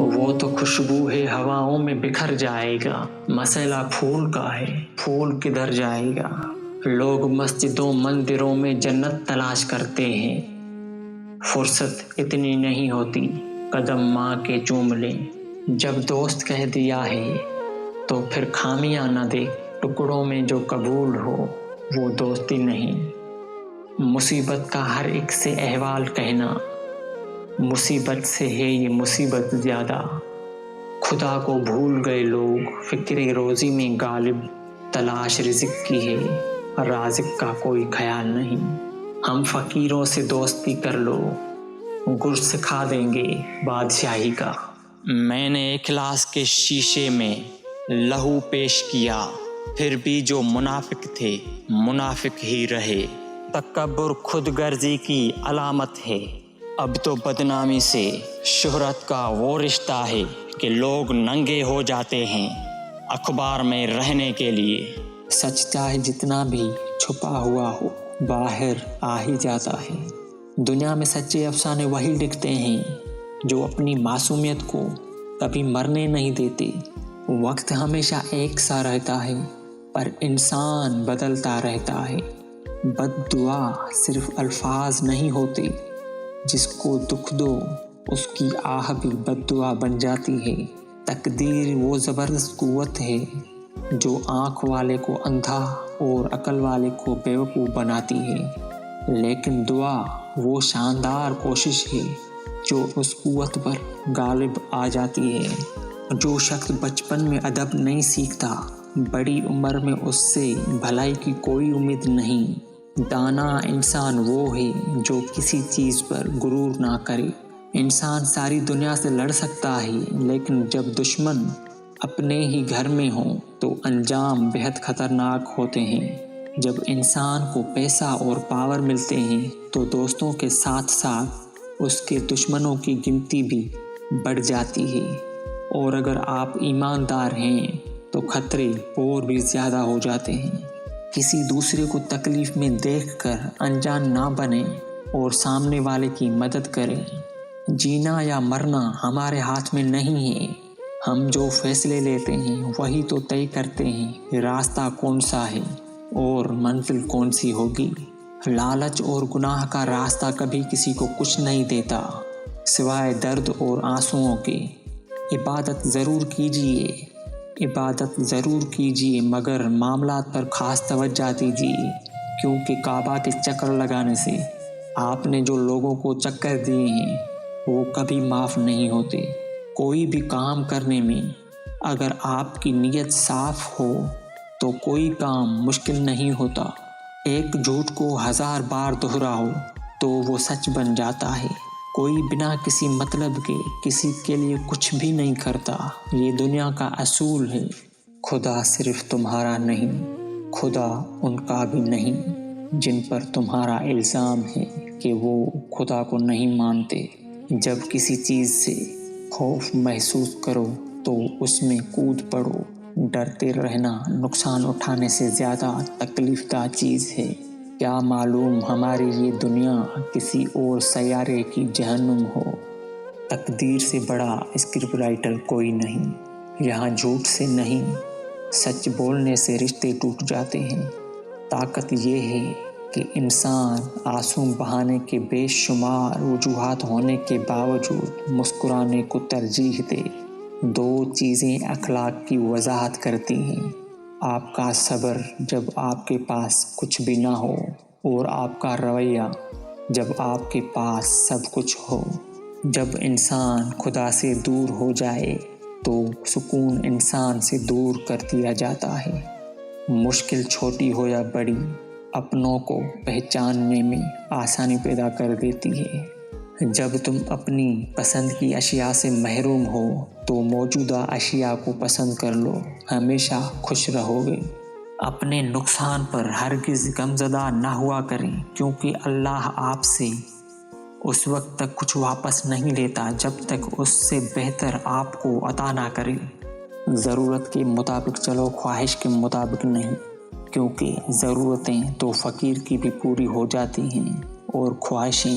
وہ تو خوشبو ہے ہواؤں میں بکھر جائے گا، مسئلہ پھول کا ہے، پھول کدھر جائے گا؟ لوگ مسجدوں مندروں میں جنت تلاش کرتے ہیں، فرصت اتنی نہیں ہوتی قدم ماں کے چوم لیں۔ جب دوست کہہ دیا ہے تو پھر خامیاں نہ دے، ٹکڑوں میں جو قبول ہو وہ دوستی نہیں۔ مصیبت کا ہر ایک سے احوال کہنا، مصیبت سے ہے یہ مصیبت زیادہ۔ خدا کو بھول گئے لوگ، فکر روزی میں غالب، تلاش رزق کی ہے، رازق کا کوئی خیال نہیں۔ ہم فقیروں سے دوستی کر لو، گر سکھا دیں گے بادشاہی کا۔ میں نے اخلاص کے شیشے میں لہو پیش کیا، پھر بھی جو منافق تھے منافق ہی رہے۔ تکبر خود غرضی کی علامت ہے، اب تو بدنامی سے شہرت کا وہ رشتہ ہے کہ لوگ ننگے ہو جاتے ہیں اخبار میں رہنے کے لیے۔ سچ چاہے جتنا بھی چھپا ہوا ہو باہر آ ہی جاتا ہے۔ دنیا میں سچے افسانے وہی لکھتے ہیں جو اپنی معصومیت کو کبھی مرنے نہیں دیتے۔ وقت ہمیشہ ایک سا رہتا ہے پر انسان بدلتا رہتا ہے۔ بد دعا صرف الفاظ نہیں ہوتے، جس کو دکھ دو اس کی آہ بھی بد دعا بن جاتی ہے۔ تقدیر وہ زبردست قوت ہے جو آنکھ والے کو اندھا اور عقل والے کو بیوقوف بناتی ہے، لیکن دعا وہ شاندار کوشش ہے جو اس قوت پر غالب آ جاتی ہے۔ جو شخص بچپن میں ادب نہیں سیکھتا، بڑی عمر میں اس سے بھلائی کی کوئی امید نہیں۔ دانا انسان وہ ہے جو کسی چیز پر غرور نہ کرے۔ انسان ساری دنیا سے لڑ سکتا ہے، لیکن جب دشمن اپنے ہی گھر میں ہوں تو انجام بہت خطرناک ہوتے ہیں۔ جب انسان کو پیسہ اور پاور ملتے ہیں تو دوستوں کے ساتھ ساتھ اس کے دشمنوں کی گنتی بھی بڑھ جاتی ہے، اور اگر آپ ایماندار ہیں تو خطرے اور بھی زیادہ ہو جاتے ہیں۔ کسی دوسرے کو تکلیف میں دیکھ کر انجان نہ بنیں اور سامنے والے کی مدد کریں۔ جینا یا مرنا ہمارے ہاتھ میں نہیں ہے، ہم جو فیصلے لیتے ہیں وہی تو طے کرتے ہیں کہ راستہ کون سا ہے اور منزل کون سی ہوگی۔ لالچ اور گناہ کا راستہ کبھی کسی کو کچھ نہیں دیتا سوائے درد اور آنسوؤں کے۔ عبادت ضرور کیجیے مگر معاملات پر خاص توجہ دیجیے، کیونکہ کعبہ کے چکر لگانے سے آپ نے جو لوگوں کو چکر دیے ہیں وہ کبھی معاف نہیں ہوتے۔ کوئی بھی کام کرنے میں اگر آپ کی نیت صاف ہو تو کوئی کام مشکل نہیں ہوتا۔ ایک جھوٹ کو 1000 بار دہراؤ تو وہ سچ بن جاتا ہے۔ کوئی بنا کسی مطلب کے کسی کے لیے کچھ بھی نہیں کرتا، یہ دنیا کا اصول ہے۔ خدا صرف تمہارا نہیں، خدا ان کا بھی نہیں جن پر تمہارا الزام ہے کہ وہ خدا کو نہیں مانتے۔ جب کسی چیز سے خوف محسوس کرو تو اس میں کود پڑو۔ ڈرتے رہنا نقصان اٹھانے سے زیادہ تکلیف دہ چیز ہے۔ کیا معلوم ہماری یہ دنیا کسی اور سیارے کی جہنم ہو۔ تقدیر سے بڑا اسکرپٹ رائٹر کوئی نہیں۔ یہاں جھوٹ سے نہیں، سچ بولنے سے رشتے ٹوٹ جاتے ہیں۔ طاقت یہ ہے کہ انسان آنسو بہانے کے بے شمار وجوہات ہونے کے باوجود مسکرانے کو ترجیح دے۔ 2 چیزیں اخلاق کی وضاحت کرتی ہیں: آپ کا صبر جب آپ کے پاس کچھ بھی نہ ہو، اور آپ کا رویہ جب آپ کے پاس سب کچھ ہو۔ جب انسان خدا سے دور ہو جائے تو سکون انسان سے دور کر دیا جاتا ہے۔ مشکل چھوٹی ہو یا بڑی، اپنوں کو پہچاننے میں آسانی پیدا کر دیتی ہے۔ جب تم اپنی پسند کی اشیاء سے محروم ہو تو موجودہ اشیاء کو پسند کر لو، ہمیشہ خوش رہو گے۔ اپنے نقصان پر ہرگز غمزدہ نہ ہوا کریں، کیونکہ اللہ آپ سے اس وقت تک کچھ واپس نہیں لیتا جب تک اس سے بہتر آپ کو عطا نہ کرے۔ ضرورت کے مطابق چلو، خواہش کے مطابق نہیں، کیونکہ ضرورتیں تو فقیر کی بھی پوری ہو جاتی ہیں اور خواہشیں